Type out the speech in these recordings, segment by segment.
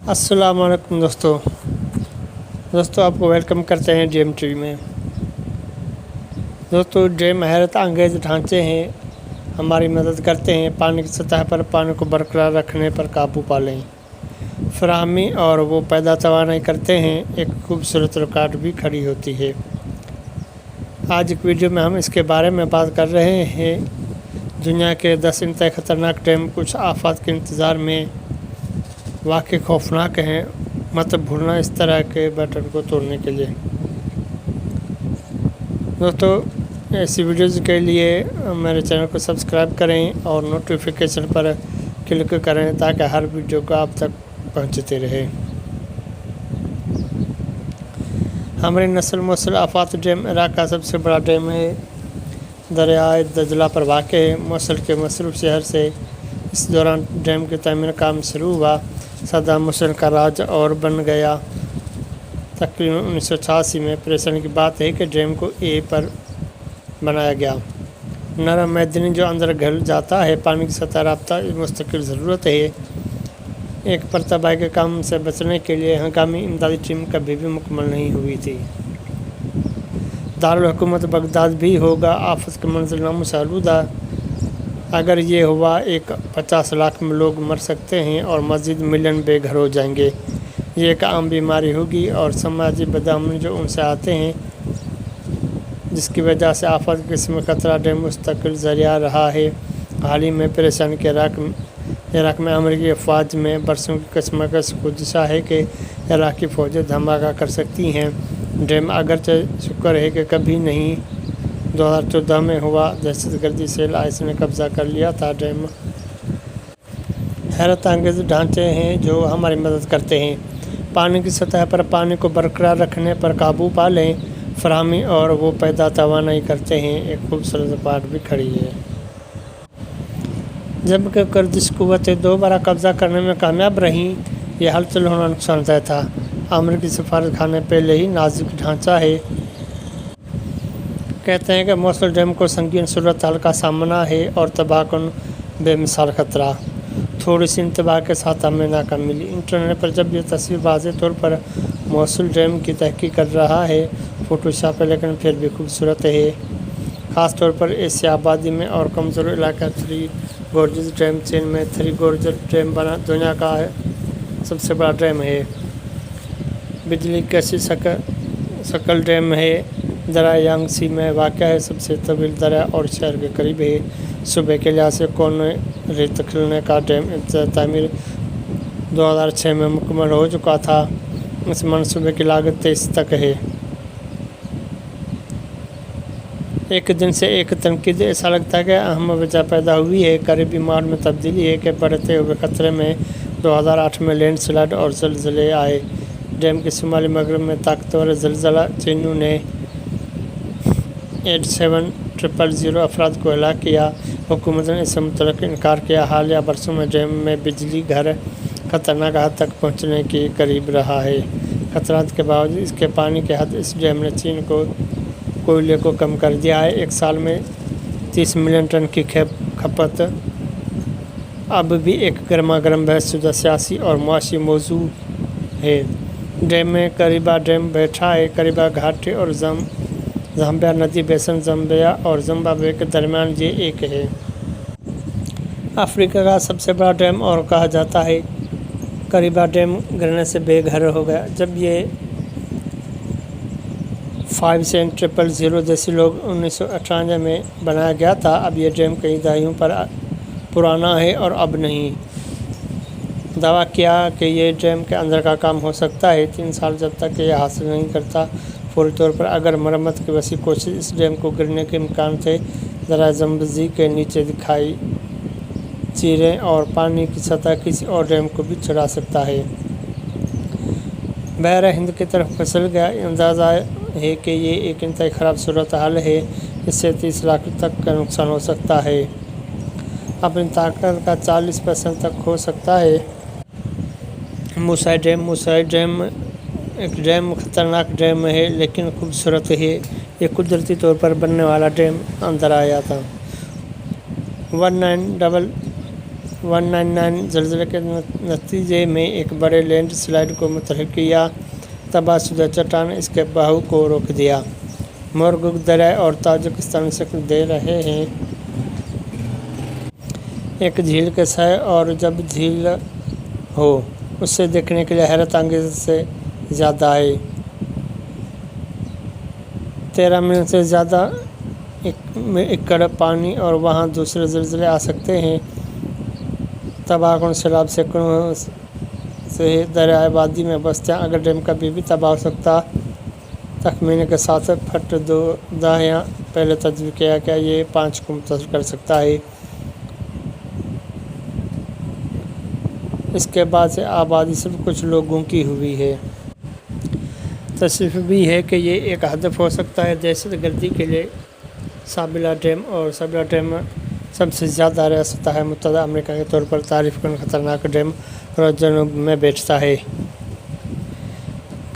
अस्सलाम वालेकुम दोस्तों आपको वेलकम करते हैं ड्रीम ट्री में। दोस्तों ड्रीम हैरत अंगेज ढांचे हैं, हमारी मदद करते हैं पानी की सतह पर पानी को बरकरार रखने पर काबू पा लें फराहमी और वो पैदा तवानाई करते हैं। एक खूबसूरत रुकावट भी खड़ी होती है। आज एक वीडियो में हम इसके बारे में बात कर रहे हैं। दुनिया के 10 इंतहाई ख़तरनाक डैम कुछ आफत के इंतज़ार में वाकई खौफनाक हैं, मत भूलना इस तरह के बटन को तोड़ने के लिए। दोस्तों ऐसी वीडियोज़ के लिए मेरे चैनल को सब्सक्राइब करें और नोटिफिकेशन पर क्लिक करें ताकि हर वीडियो को आप तक पहुंचते रहे। हमारी नस्ल मोसल आफात डैम इराक़ का सबसे बड़ा डैम है। दरियाए दजला पर वाक़ है। मोसल के मसरूफ़ शहर से इस दौरान डैम की तमीर काम शुरू हुआ। सद्दाम हुसैन का राज और बन गया। तकरीबन 1986 में परेशानी की बात है कि डैम को ए पर बनाया गया। नरम मैदानी जो अंदर घल जाता है, पानी की सतह रफ्ता मुस्तकिल ज़रूरत है। एक पर तबाही के काम से बचने के लिए हंगामी इमदादी टीम कभी भी मुकम्मल नहीं हुई थी। दारुल हुकूमत बगदाद भी होगा आफत के मंजरनामों से आलूदा। अगर ये हुआ 50 लाख में लोग मर सकते हैं और मज़ीद मिलियन बेघर हो जाएंगे। ये एक आम बीमारी होगी और समाजी बदअमनी जो उनसे आते हैं, जिसकी वजह से आफत के किस्म खतरा डैम मुस्तकिल ज़रिया रहा है। हाल ही में परेशानी के इराक़ में अमरीकी अफवाज में बरसों की कशमकश को दिशा है कि इराक़ी फ़ौजें धमाका कर सकती हैं। डैम अगरचे शुक्र है कि कभी नहीं 2014 में हुआ दहशतगर्दी सेल आइस ने कब्ज़ा कर लिया था। डैम हैरत अंगेज़ ढांचे हैं जो हमारी मदद करते हैं पानी की सतह पर पानी को बरकरार रखने पर काबू पा लें फराहमी और वो पैदा तवानाई करते हैं। एक खूबसूरत पार्ट भी खड़ी है। जबकि कुर्दिश कुव्वतें दोबारा कब्ज़ा करने में कामयाब रहीं, यह हलचल होना नुकसानदेह था। अमरीकी सफारत खाने पहले ही नाजुक ढांचा है। कहते हैं कि मोसल डैम को संगीन सूरत हाल का सामना है और तबाहकुन बेमिसाल ख़तरा। थोड़ी सी इंतबाह के साथ हमें नाकामी मिली। इंटरनेट पर जब यह तस्वीर वाज़ेह तौर पर मोसल डैम की तहकीक कर रहा है, फ़ोटोशॉप है लेकिन फिर भी खूबसूरत है। ख़ास तौर पर एशिया आबादी में और कमज़ोर इलाका थ्री गोर्जेस डैम चेन में थ्री गोर्जेस डैम बना दुनिया का सबसे बड़ा डैम है। बिजली कैसी शकल डैम है। दरिया यांगसी में वाक़या है। सबसे तवील दरिया और शहर के करीब है। सूबे के लिहाज से कोने रेत खिलने का डैम तामीर 2006 में मुकम्मल हो चुका था। इस मनसूबे की लागत 23 तक है। एक दिन से एक तनकीद ऐसा लगता है कि अहम वजह पैदा हुई है। करीबी माहौल में तब्दीली है कि बढ़ते हुए खतरे में 2008 में लैंडस्लाइड और ज़लज़ले आए। डैम के शुमाली मगरब में ताकतवर ज़लज़ला चेनू ने 87,000 अफराद को हलाक किया। हुकूमत ने इससे मुतल्लिक़ इनकार किया। हालिया बरसों में डैम में बिजली घर खतरनाक हद तक पहुँचने के करीब रहा है। खतरात के बावजूद इसके पानी के हद इस डैम ने चीन को कोयले को कम कर दिया है। एक साल में 30 मिलियन टन की खपत अब भी एक गर्मा गर्म बहसशुदा सियासी और मुआशी मौजू है। डैम में करीबा डैम बैठा है। करीबा घाटी और ज़ाम्बिया नदी बेसन ज़ाम्बिया और जिम्बाब्वे के दरमियान ये एक है। अफ्रीका का सबसे बड़ा डैम और कहा जाता है। करीबा डैम गिरने से बेघर हो गया। जब ये 5 सेंट 000 जैसे लोग 1998 में बनाया गया था। अब ये डैम कई दहाइयों पर पुराना है और अब नहीं। दावा किया कि ये डैम के अंदर का काम हो सकता है 3 साल जब तक ये हासिल नहीं करता फौरी तौर पर। अगर मरम्मत की वसी कोशिश इस डैम को गिरने के इम्कान थे। ज़रा जम्बजी के नीचे दिखाई चीरें और पानी की सतह किसी और डैम को भी चढ़ा सकता है। बहर हिंद की तरफ फिसल गया। अंदाज़ा है कि ये एक इंतहाई ख़राब सूरत हाल है। इससे 30 लाख तक का नुकसान हो सकता है। अपनी ताकत का 40% तक हो सकता है। मूसाई डैम एक डैम खतरनाक डैम है लेकिन खूबसूरत है। ये कुदरती तौर पर बनने वाला डैम अंदर आया था। 1999 ज़लज़ले के नतीजे में एक बड़े लैंड स्लाइड को मुतहर्रिक किया। तबाहशुदा चट्टान इसके बहाव को रोक दिया। मोरगुग दरिया और ताजिकिस्तान शक्ल दे रहे हैं एक झील के सय, और जब झील हो उससे देखने के लिए हैरत अंगेज से ज़्यादा है। 13 मिनट से ज़्यादा एकड़ पानी और वहाँ दूसरे ज़लज़ले आ सकते हैं। तबाहकुन सैलाब सैकड़ों से दरियाई वादी में बसते हैं। अगर डैम कभी भी तबाह हो सकता तखमीने के साथ फट 2 दहाइयाँ पहले तजवीज़ किया गया, ये 5 को मुतासर कर सकता है। इसके बाद से आबादी सिर्फ कुछ लोगों की हुई है। तस्वीर भी है कि ये एक हदफ हो सकता है दहशतगर्दी के लिए। साबिला डैम और साबिला डैम सबसे ज़्यादा रियासत मुत्तहदा अमेरिका के तौर पर तारीफ कन खतरनाक डैम और जनूब में बैठता है।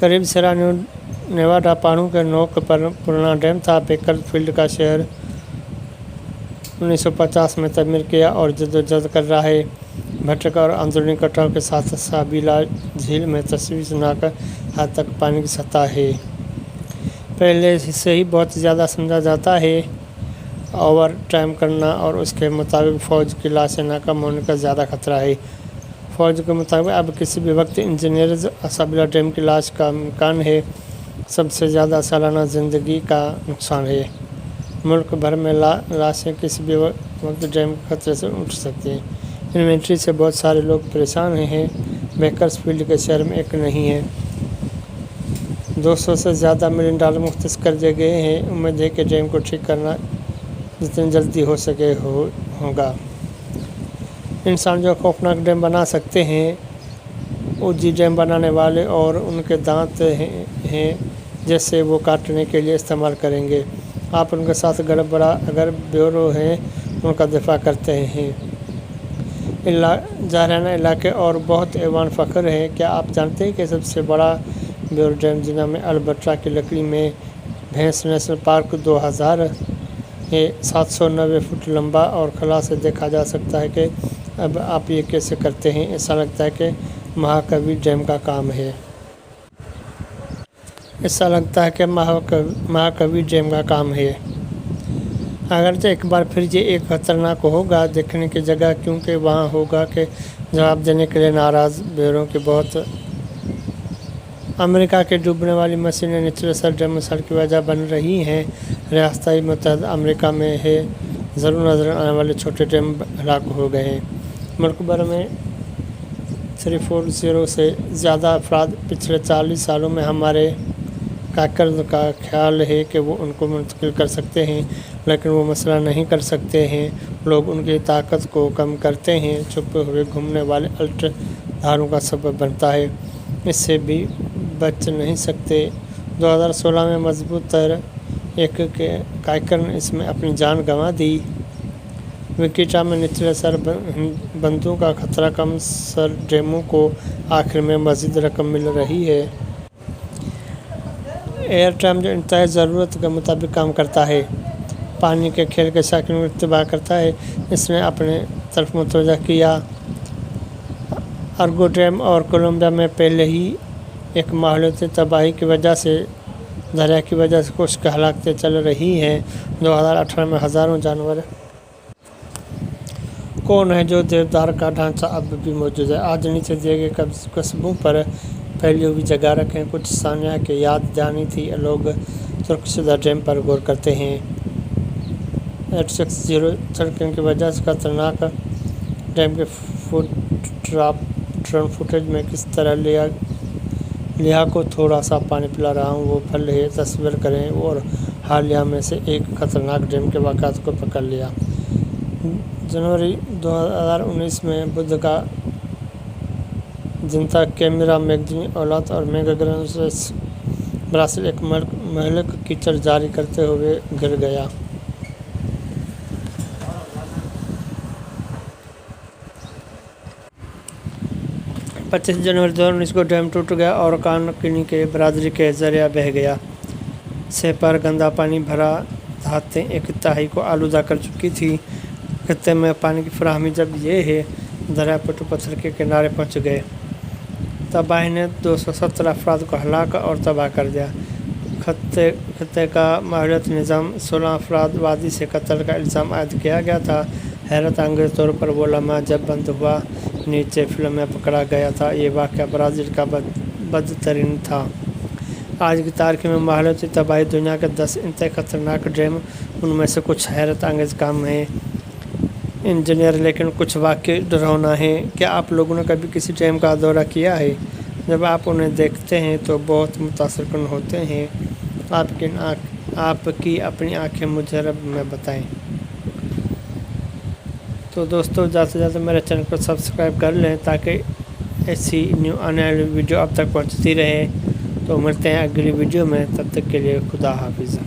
करीब सेरा नेवाडा पहाड़ों के नोक पर पुराना डैम था। बेकरफील्ड का शहर 1950 में तमीर किया और जदोजहद कर रहा है। भटक और अंदरूनी कटाव के साथ साबिला झील में तशवीशनाक हद तक पानी की सतह है। पहले से ही बहुत ज़्यादा समझा जाता है। ओवर टाइम करना और उसके मुताबिक फ़ौज की लाशें नाकाम होने का ज़्यादा खतरा है। फ़ौज के मुताबिक अब किसी भी वक्त इंजीनियर्स साबिला डैम की लाश का इम्कान है। सबसे ज़्यादा सालाना ज़िंदगी का नुकसान है। मुल्क भर में लाशें किसी भी वक्त डैम के खतरे से उठ सकती हैं। इन्वेंट्री से बहुत सारे लोग परेशान हैं। बेकर्सफील्ड के शहर में एक नहीं है। 200 से ज़्यादा मिलियन डॉलर मुख्तस कर दिए गए हैं। उम्मीद है कि डैम को ठीक करना जितनी जल्दी हो सके होगा। इंसान जो खौफनाक डैम बना सकते हैं ओजी डैम बनाने वाले और उनके दांत हैं जैसे वो काटने के लिए इस्तेमाल करेंगे। आप उनके साथ गड़बड़ा अगर ब्यूरो हैं उनका दिफा करते हैं। जाहराना इलाके और बहुत ऐवान फ़ख्र है। क्या आप जानते हैं कि सबसे बड़ा ब्यूरो डैम जिना में अल्बर्टा की लकड़ी में भैंस नेशनल पार्क 2000 है, 790 फुट लंबा और खला से देखा जा सकता है कि अब आप ये कैसे करते हैं। ऐसा लगता है कि महाकवि डैम का काम है। ऐसा लगता है कि महाकवि डैम का काम है। अगरचे एक बार फिर ये एक खतरनाक होगा देखने की जगह, क्योंकि वहाँ होगा कि जवाब देने के लिए नाराज़ ब्यूरो की बहुत। अमेरिका के डूबने वाली मशीनें निचले सर डैम मिसाल की वजह बन रही हैं। रियासती मुत्तहदा अमेरिका में है ज़रूर नजर आने वाले छोटे डैम हलाक हो गए हैं। मुल्क भर में 340 से ज़्यादा अफराद पिछले 40 सालों में हमारे काकर्द का ख्याल है कि वो उनको मुंतकिल कर सकते हैं, लेकिन वो मसला नहीं कर सकते हैं। लोग उनकी ताकत को कम करते हैं। छुपे हुए घूमने वाले अल्ट धारों का सबब बनता है। इससे भी बच नहीं सकते। 2016 में मजबूत तर एक कायकर इसमें अपनी जान गंवा दी। विकिटा में निचले सर बंदों का खतरा कम सर डैमों को आखिर में मज़ीद रकम मिल रही है। एयर ट्रैम जो इंतहाई ज़रूरत के मुताबिक काम करता है, पानी के खेल के शौकीनों को इत्तबा करता है। इसने अपने तरफ मुतवज्जह किया। अर्गो डैम और कोलंबिया में पहले ही एक माहौलियाती तबाही की वजह से दरिया की वजह से कुछ हलाकतें चल रही हैं। 2018 में हज़ारों जानवर कौन है जो देवदार का ढांचा अब भी मौजूद है। आज नीचे दिए गए कस्बों पर फैली हुई जगह रखें। कुछ सानिया की याद जानी थी। लोग तुर्कशुदा डैम पर गौर करते हैं। 860 सड़कों की वजह से खतरनाक डैम के ड्रोन फुटेज में किस तरह लिया को थोड़ा सा पानी पिला रहा हूँ वो फल है। तस्वीर करें और हालिया में से एक खतरनाक डैम के वाक़यात को पकड़ लिया। जनवरी 2019 में बुध का जिनता कैमरा मैगजीन औलाद और मेगाग्रांस ब्राज़ील एक महिला कीचड़ जारी करते हुए गिर गया। पच्चीस जनवरी 2019 को डैम टूट गया और कानकिनी के बरादरी के जरिया बह गया। से पर गंदा पानी भरा धातें एक तिहाई को आलूदा कर चुकी थी। खत्ते में पानी की फराहमी जब ये है दरिया पुटू पत्थर के किनारे पहुंच गए। तबाही ने 217 अफराद को हलाक और तबाह कर दिया। खत्ते का माहौलियाती निज़ाम 16 अफराद वादी से कत्ल का इल्ज़ाम आयद किया गया था। हैरत अंगेज़ तौर पर वो लम्हा जब बंद हुआ नीचे फिल्म में पकड़ा गया था। ये वाक़या ब्राज़ील का बदतरीन था। आज की तारीख में माहौलियाती तबाही दुनिया के 10 इंतहाई ख़तरनाक ड्रामे, उनमें से कुछ हैरत अंगेज़ काम हैं इंजीनियर, लेकिन कुछ वाकई डरावना है। क्या आप लोगों ने कभी किसी ड्रामे का दौरा किया है? जब आप उन्हें देखते हैं तो बहुत मुतासिरकुन होते हैं। आपकी अपनी आँखें मुझे रब में बताएं। तो दोस्तों, ज़्यादा से ज़्यादा मेरे चैनल को सब्सक्राइब कर लें ताकि ऐसी न्यू आने वाली वीडियो अब तक पहुंचती रहे। तो मिलते हैं अगली वीडियो में, तब तक के लिए खुदा हाफिज़।